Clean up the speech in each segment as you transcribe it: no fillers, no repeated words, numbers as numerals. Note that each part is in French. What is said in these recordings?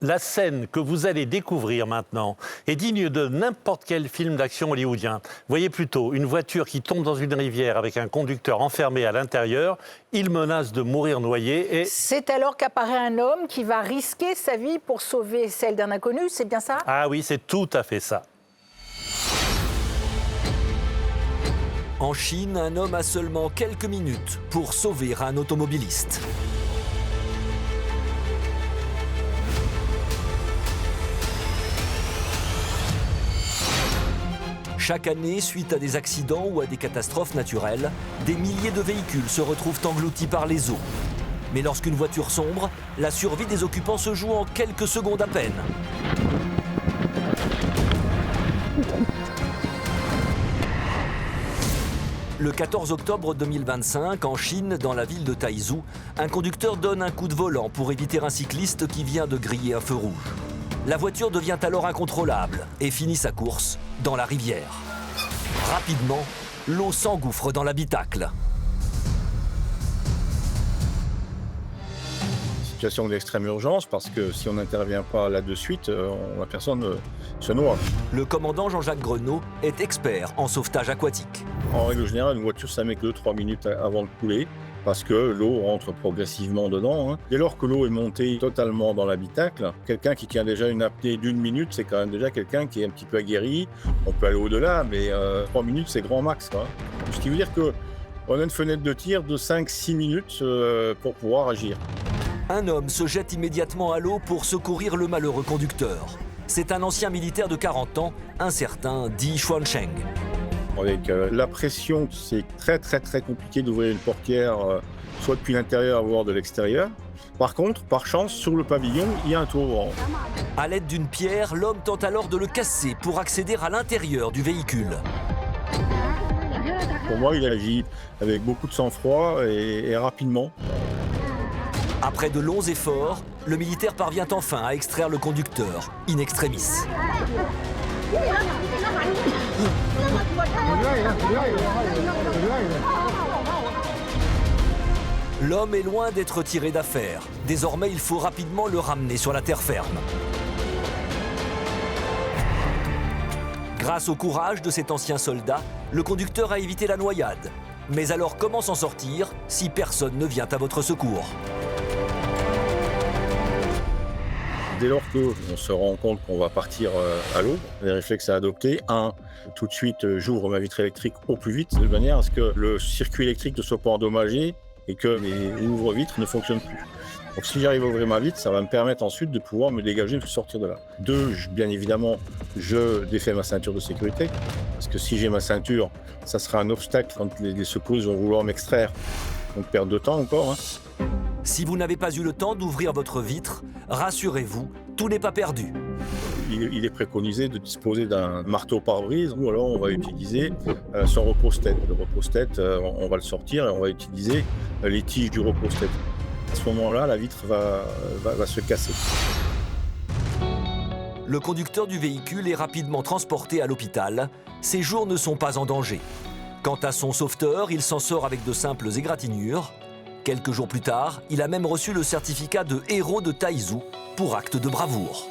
La scène que vous allez découvrir maintenant est digne de n'importe quel film d'action hollywoodien. Voyez plutôt une voiture qui tombe dans une rivière avec un conducteur enfermé à l'intérieur. Il menace de mourir noyé et... C'est alors qu'apparaît un homme qui va risquer sa vie pour sauver celle d'un inconnu, c'est bien ça? Ah oui, c'est tout à fait ça. En Chine, un homme a seulement quelques minutes pour sauver un automobiliste. Chaque année, suite à des accidents ou à des catastrophes naturelles, des milliers de véhicules se retrouvent engloutis par les eaux. Mais lorsqu'une voiture sombre, la survie des occupants se joue en quelques secondes à peine. Le 14 octobre 2025, en Chine, dans la ville de Taizhou, un conducteur donne un coup de volant pour éviter un cycliste qui vient de griller un feu rouge. La voiture devient alors incontrôlable et finit sa course dans la rivière. Rapidement, l'eau s'engouffre dans l'habitacle. Situation d'extrême urgence parce que si on n'intervient pas là de suite, la personne se noie. Le commandant Jean-Jacques Grenaud est expert en sauvetage aquatique. En règle générale, une voiture, ça met que 2-3 minutes avant de couler parce que l'eau rentre progressivement dedans. Dès lors que l'eau est montée totalement dans l'habitacle, quelqu'un qui tient déjà une apnée d'1 minute, c'est quand même déjà quelqu'un qui est un petit peu aguerri. On peut aller au-delà, mais 3 minutes, c'est grand max, quoi. Ce qui veut dire qu'on a une fenêtre de tir de 5-6 minutes pour pouvoir agir. Un homme se jette immédiatement à l'eau pour secourir le malheureux conducteur. C'est un ancien militaire de 40 ans, un certain Di Xuancheng. Avec la pression, c'est très compliqué d'ouvrir une portière, soit depuis l'intérieur, voire de l'extérieur. Par contre, par chance, sur le pavillon, il y a un toit ouvrant. À l'aide d'une pierre, l'homme tente alors de le casser pour accéder à l'intérieur du véhicule. Pour moi, il agit avec beaucoup de sang-froid et rapidement. Après de longs efforts, le militaire parvient enfin à extraire le conducteur, in extremis. L'homme est loin d'être tiré d'affaire. Désormais, il faut rapidement le ramener sur la terre ferme. Grâce au courage de cet ancien soldat, le conducteur a évité la noyade. Mais alors, comment s'en sortir si personne ne vient à votre secours ? Dès lors qu'on se rend compte qu'on va partir à l'eau, les réflexes à adopter, tout de suite j'ouvre ma vitre électrique au plus vite, de manière à ce que le circuit électrique ne soit pas endommagé et que mes ouvre-vitres ne fonctionnent plus. Donc si j'arrive à ouvrir ma vitre, ça va me permettre ensuite de pouvoir me dégager et sortir de là. 2, bien évidemment, je défais ma ceinture de sécurité, parce que si j'ai ma ceinture, ça sera un obstacle quand les secouristes vont vouloir m'extraire. Donc perte de temps encore. Si vous n'avez pas eu le temps d'ouvrir votre vitre, rassurez-vous, tout n'est pas perdu. Il est préconisé de disposer d'un marteau pare-brise ou alors on va utiliser son repose-tête. Le repose-tête, on va le sortir et on va utiliser les tiges du repose-tête. À ce moment-là, la vitre va se casser. Le conducteur du véhicule est rapidement transporté à l'hôpital. Ses jours ne sont pas en danger. Quant à son sauveteur, il s'en sort avec de simples égratignures. Quelques jours plus tard, il a même reçu le certificat de héros de Taizhou pour acte de bravoure.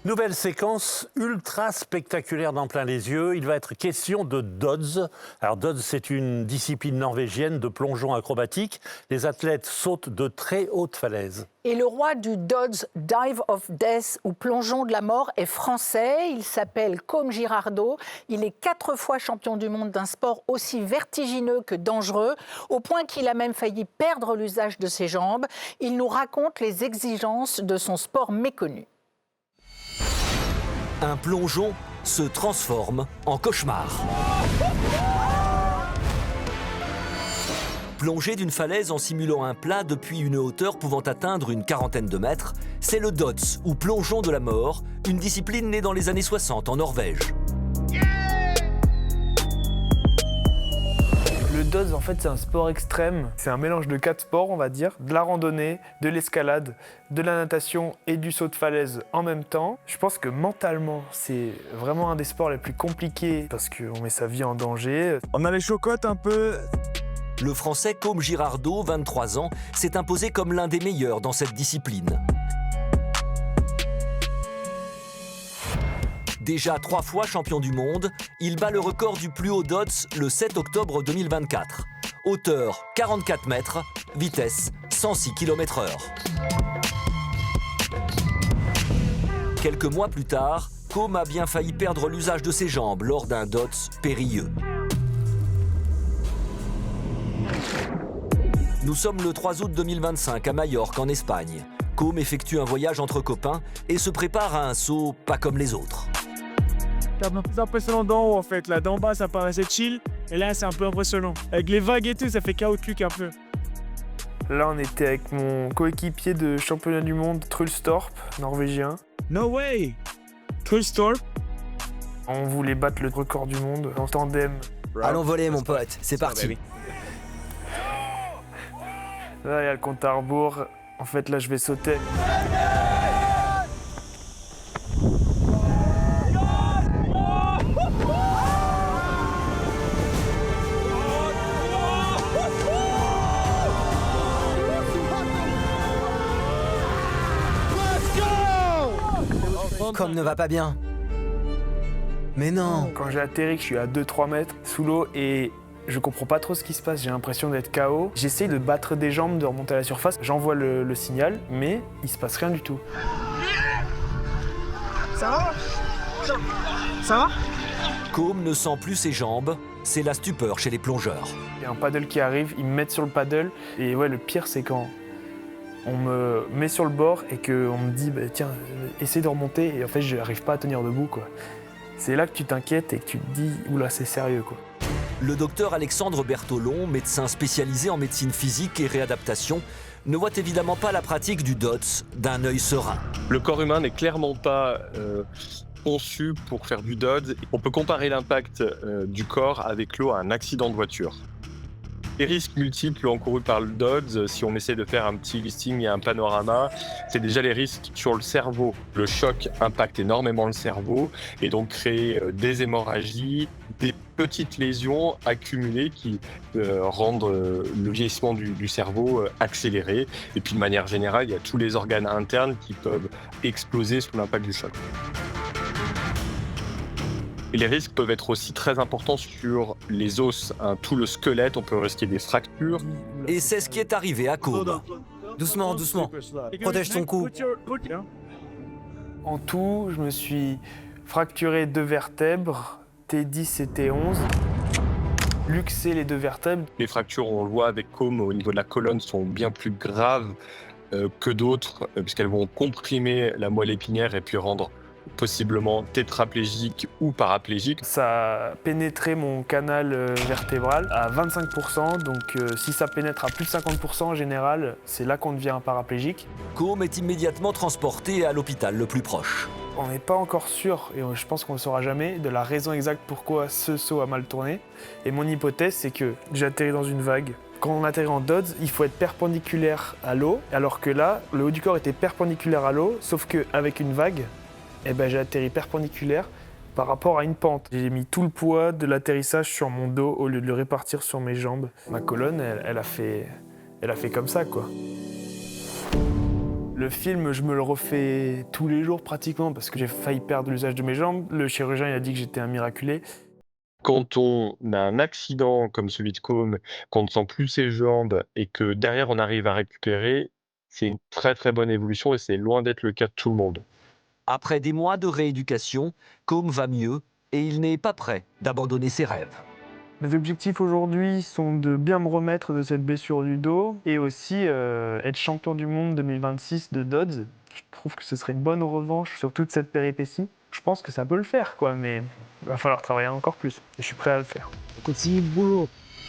Nouvelle séquence ultra spectaculaire d'en plein les yeux. Il va être question de dodge. Alors dodge, c'est une discipline norvégienne de plongeon acrobatique. Les athlètes sautent de très hautes falaises. Et le roi du dodge, dive of death, ou plongeon de la mort, est français. Il s'appelle Côme Girardot. Il est 4 fois champion du monde d'un sport aussi vertigineux que dangereux, au point qu'il a même failli perdre l'usage de ses jambes. Il nous raconte les exigences de son sport méconnu. Un plongeon se transforme en cauchemar. Plonger d'une falaise en simulant un plat depuis une hauteur pouvant atteindre une quarantaine de mètres, c'est le dodge, ou plongeon de la mort, une discipline née dans les années 60 en Norvège. Le dodge, en fait, c'est un sport extrême. C'est un mélange de 4 sports, on va dire. De la randonnée, de l'escalade, de la natation et du saut de falaise en même temps. Je pense que mentalement, c'est vraiment un des sports les plus compliqués parce qu'on met sa vie en danger. On a les chocottes un peu. Le Français Côme Girardot, 23 ans, s'est imposé comme l'un des meilleurs dans cette discipline. Déjà 3 fois champion du monde, il bat le record du plus haut Dodds le 7 octobre 2024. Hauteur 44 mètres, vitesse 106 km/h. Quelques mois plus tard, Côme a bien failli perdre l'usage de ses jambes lors d'un Dodds périlleux. Nous sommes le 3 août 2025 à Majorque, en Espagne. Côme effectue un voyage entre copains et se prépare à un saut pas comme les autres. C'est un peu plus impressionnant d'en haut en fait. Là d'en bas ça paraissait chill et là c'est un peu impressionnant. Avec les vagues et tout ça fait chaos de cul un peu. Là, on était avec mon coéquipier de championnat du monde, Trulstorp, norvégien. No way! Trulstorp. On voulait battre le record du monde en tandem. Allons voler mon pote, c'est parti. Là, il y a le compte à rebours. En fait, là, je vais sauter. Comme ne va pas bien. Mais non. Quand j'ai atterri, je suis à 2-3 mètres sous l'eau et je comprends pas trop ce qui se passe. J'ai l'impression d'être KO. J'essaye de battre des jambes, de remonter à la surface. J'envoie le signal, mais il se passe rien du tout. Ça va? Ça va? Côme ne sent plus ses jambes, c'est la stupeur chez les plongeurs. Il y a un paddle qui arrive, ils me mettent sur le paddle. Et ouais, le pire, c'est quand on me met sur le bord et qu'on me dit bah, tiens, essaie de remonter. Et en fait, je n'arrive pas à tenir debout, quoi. C'est là que tu t'inquiètes et que tu te dis oula, c'est sérieux, quoi. Le docteur Alexandre Bertolon, médecin spécialisé en médecine physique et réadaptation, ne voit évidemment pas la pratique du Dodds d'un œil serein. Le corps humain n'est clairement pas conçu pour faire du Dodds. On peut comparer l'impact du corps avec l'eau à un accident de voiture. Les risques multiples encourus par le Dodds, si on essaie de faire un petit listing et un panorama, c'est déjà les risques sur le cerveau. Le choc impacte énormément le cerveau et donc crée des hémorragies, des petites lésions accumulées qui rendent le vieillissement du cerveau accéléré. Et puis de manière générale, il y a tous les organes internes qui peuvent exploser sous l'impact du choc. Et les risques peuvent être aussi très importants sur les os, hein, tout le squelette, on peut risquer des fractures. Et c'est ce qui est arrivé à Côme. Doucement, doucement. Protège ton cou. En tout, je me suis fracturé 2 vertèbres, T10 et T11. Luxé les 2 vertèbres. Les fractures, on le voit avec Côme, au niveau de la colonne, sont bien plus graves que d'autres, puisqu'elles vont comprimer la moelle épinière et puis rendre possiblement tétraplégique ou paraplégique. Ça a pénétré mon canal vertébral à 25%, donc si ça pénètre à plus de 50% en général, c'est là qu'on devient paraplégique. Côme est immédiatement transporté à l'hôpital le plus proche. On n'est pas encore sûr, et je pense qu'on ne le saura jamais, de la raison exacte pourquoi ce saut a mal tourné. Et mon hypothèse, c'est que j'ai atterri dans une vague. Quand on atterrit en Dodds, il faut être perpendiculaire à l'eau, alors que là, le haut du corps était perpendiculaire à l'eau, sauf qu'avec une vague, eh ben, j'ai atterri perpendiculaire par rapport à une pente. J'ai mis tout le poids de l'atterrissage sur mon dos au lieu de le répartir sur mes jambes. Ma colonne, elle a fait comme ça, quoi. Le film, je me le refais tous les jours pratiquement parce que j'ai failli perdre l'usage de mes jambes. Le chirurgien il a dit que j'étais un miraculé. Quand on a un accident comme celui de Côme, qu'on ne sent plus ses jambes et que derrière on arrive à récupérer, c'est une très très bonne évolution et c'est loin d'être le cas de tout le monde. Après des mois de rééducation, Côme va mieux et il n'est pas prêt d'abandonner ses rêves. Mes objectifs aujourd'hui sont de bien me remettre de cette blessure du dos et aussi être champion du monde 2026 de Dodds. Je trouve que ce serait une bonne revanche sur toute cette péripétie. Je pense que ça peut le faire, quoi, mais il va falloir travailler encore plus. Et je suis prêt à le faire. Continue le boulot.